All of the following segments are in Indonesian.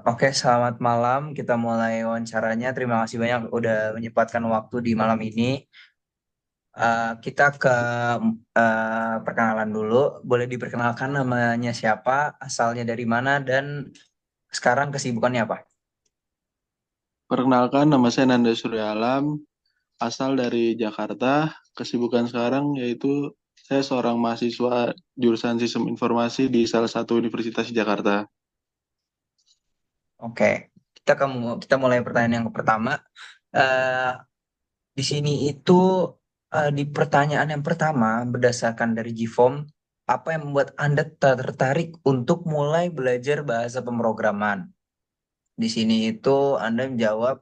Oke, selamat malam. Kita mulai wawancaranya. Terima kasih banyak udah menyempatkan waktu di malam ini. Kita ke perkenalan dulu. Boleh diperkenalkan namanya siapa, asalnya dari mana, dan sekarang kesibukannya apa? Perkenalkan, nama saya Nanda Surya Alam, asal dari Jakarta. Kesibukan sekarang yaitu saya seorang mahasiswa jurusan Sistem Informasi di salah satu universitas di Jakarta. Oke, kita mulai pertanyaan yang pertama. Eh, di sini itu di pertanyaan yang pertama berdasarkan dari GFOM, apa yang membuat Anda tertarik untuk mulai belajar bahasa pemrograman? Di sini itu Anda menjawab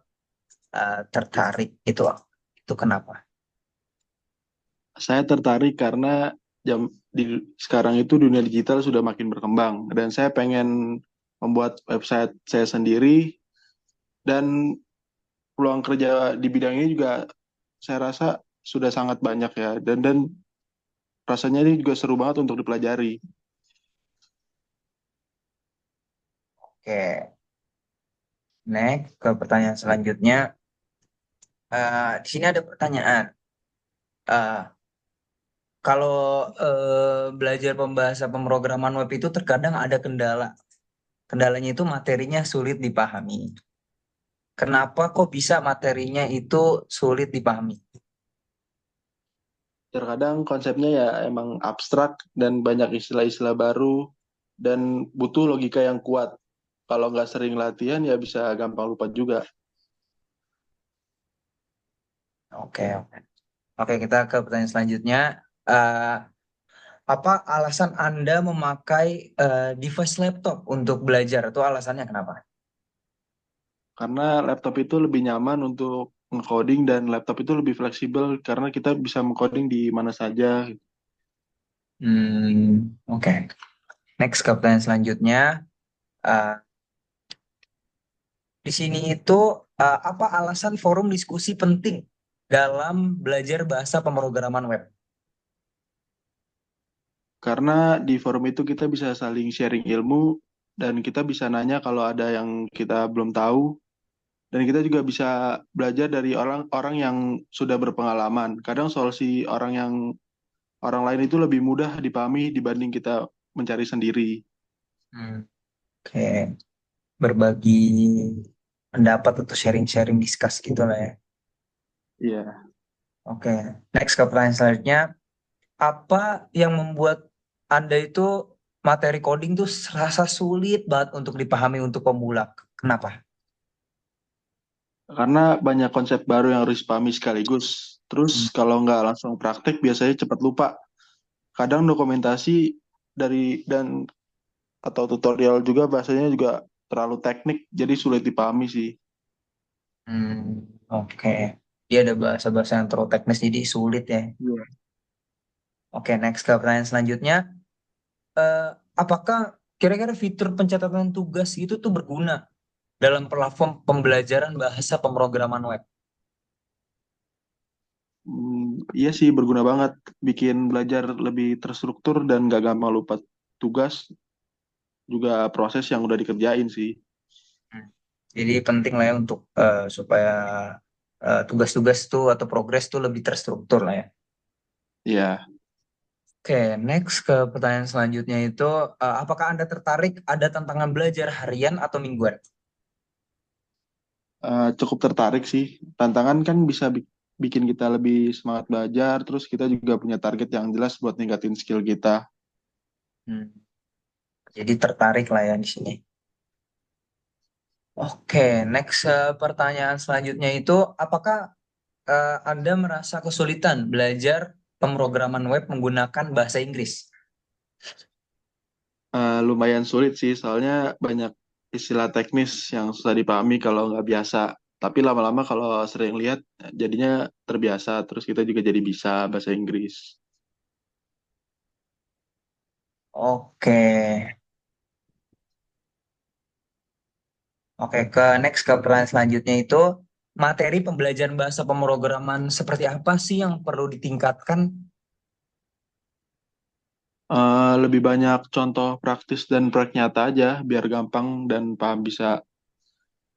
tertarik itu kenapa? Saya tertarik karena sekarang itu dunia digital sudah makin berkembang dan saya pengen membuat website saya sendiri dan peluang kerja di bidang ini juga saya rasa sudah sangat banyak ya dan rasanya ini juga seru banget untuk dipelajari. Oke, next ke pertanyaan selanjutnya. Di sini ada pertanyaan. Eh, Kalau belajar pembahasa pemrograman web itu terkadang ada kendala. Kendalanya itu materinya sulit dipahami. Kenapa kok bisa materinya itu sulit dipahami? Terkadang konsepnya ya emang abstrak dan banyak istilah-istilah baru dan butuh logika yang kuat. Kalau nggak sering latihan ya bisa gampang lupa juga. Oke, oke. Oke, kita ke pertanyaan selanjutnya. Eh, apa alasan Anda memakai device laptop untuk belajar? Itu alasannya kenapa? Karena laptop itu lebih nyaman untuk nge-coding dan laptop itu lebih fleksibel karena kita bisa meng-coding di mana saja. Oke. Next ke pertanyaan selanjutnya. Eh, di sini itu apa alasan forum diskusi penting dalam belajar bahasa pemrograman web? Karena di forum itu kita bisa saling sharing ilmu dan kita bisa nanya kalau ada yang kita belum tahu dan kita juga bisa belajar dari orang-orang yang sudah berpengalaman. Kadang solusi orang lain itu lebih mudah dipahami dibanding kita mencari sendiri. Hmm, Oke, berbagi pendapat atau sharing-sharing discuss gitu lah ya. Iya, Oke, next ke pertanyaan selanjutnya. Apa yang membuat Anda itu materi coding tuh serasa sulit banget untuk dipahami untuk pemula? Kenapa? karena banyak konsep baru yang harus dipahami sekaligus. Terus Hmm. kalau nggak langsung praktek biasanya cepat lupa. Kadang dokumentasi dan atau tutorial juga bahasanya juga terlalu teknik, jadi sulit dipahami sih. Oke. Dia ada bahasa-bahasa yang terlalu teknis jadi sulit ya. Iya. Oke, next ke pertanyaan selanjutnya. Eh, apakah kira-kira fitur pencatatan tugas itu tuh berguna dalam platform pembelajaran bahasa pemrograman web? Iya sih berguna banget, bikin belajar lebih terstruktur dan nggak gampang lupa tugas, juga proses yang udah dikerjain sih. Hmm. Jadi penting lah ya untuk supaya tugas-tugas tuh atau progres tuh lebih terstruktur lah ya. Iya, Oke, next ke pertanyaan selanjutnya itu, apakah Anda tertarik ada tantangan belajar harian atau mingguan? cukup tertarik sih. Tantangan kan bisa bikin kita lebih semangat belajar, terus kita juga punya target yang jelas buat ningkatin skill kita. Hmm, Jadi tertarik lah ya di sini. Oke, next pertanyaan selanjutnya itu, apakah Anda merasa kesulitan belajar pemrograman web menggunakan bahasa Inggris? Lumayan sulit sih, soalnya banyak istilah teknis yang susah dipahami kalau nggak biasa. Tapi lama-lama kalau sering lihat, jadinya terbiasa, terus kita juga jadi bisa bahasa Inggris. Oke, oke ke next ke pertanyaan selanjutnya itu, materi pembelajaran bahasa pemrograman seperti apa sih yang perlu ditingkatkan? lebih banyak contoh praktis dan proyek nyata aja, biar gampang dan paham bisa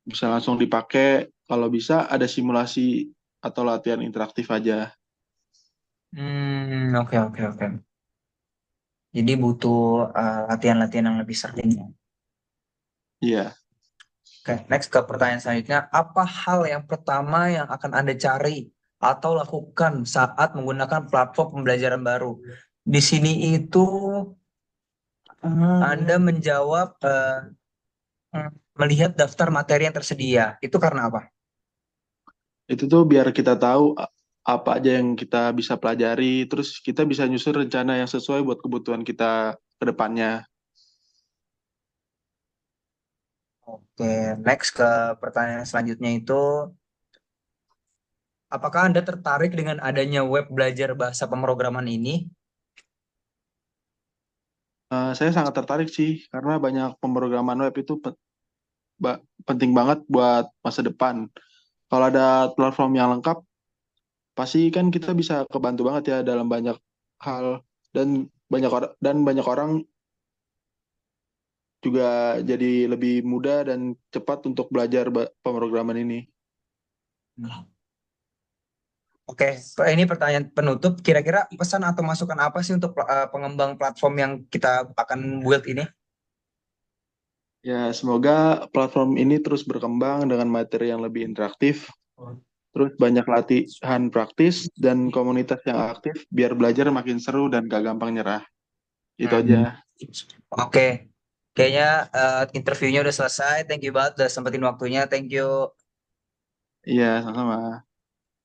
bisa langsung dipakai. Kalau bisa ada simulasi atau latihan interaktif aja. Oke, oke, oke. Jadi butuh latihan-latihan yang lebih sering ya. Iya. Oke, next ke pertanyaan selanjutnya. Apa hal yang pertama yang akan Anda cari atau lakukan saat menggunakan platform pembelajaran baru? Di sini itu Anda menjawab melihat daftar materi yang tersedia. Itu karena apa? Itu tuh biar kita tahu apa aja yang kita bisa pelajari, terus kita bisa nyusun rencana yang sesuai buat kebutuhan kita ke depannya. Oke, next ke pertanyaan selanjutnya itu, apakah Anda tertarik dengan adanya web belajar bahasa pemrograman ini? Saya sangat tertarik sih, karena banyak pemrograman web itu penting banget buat masa depan. Kalau ada platform yang lengkap, pasti kan kita bisa kebantu banget ya dalam banyak hal, dan banyak orang juga jadi lebih mudah dan cepat untuk belajar pemrograman ini. Oke, ini pertanyaan penutup. Kira-kira pesan atau masukan apa sih untuk pengembang platform yang kita akan build ini? Ya, semoga platform ini terus berkembang dengan materi yang lebih interaktif, terus banyak latihan praktis dan komunitas yang aktif biar belajar makin seru dan gak gampang nyerah. Itu aja. Hmm. Oke, kayaknya interviewnya udah selesai. Thank you banget udah sempetin waktunya. Thank you. Iya, sama-sama.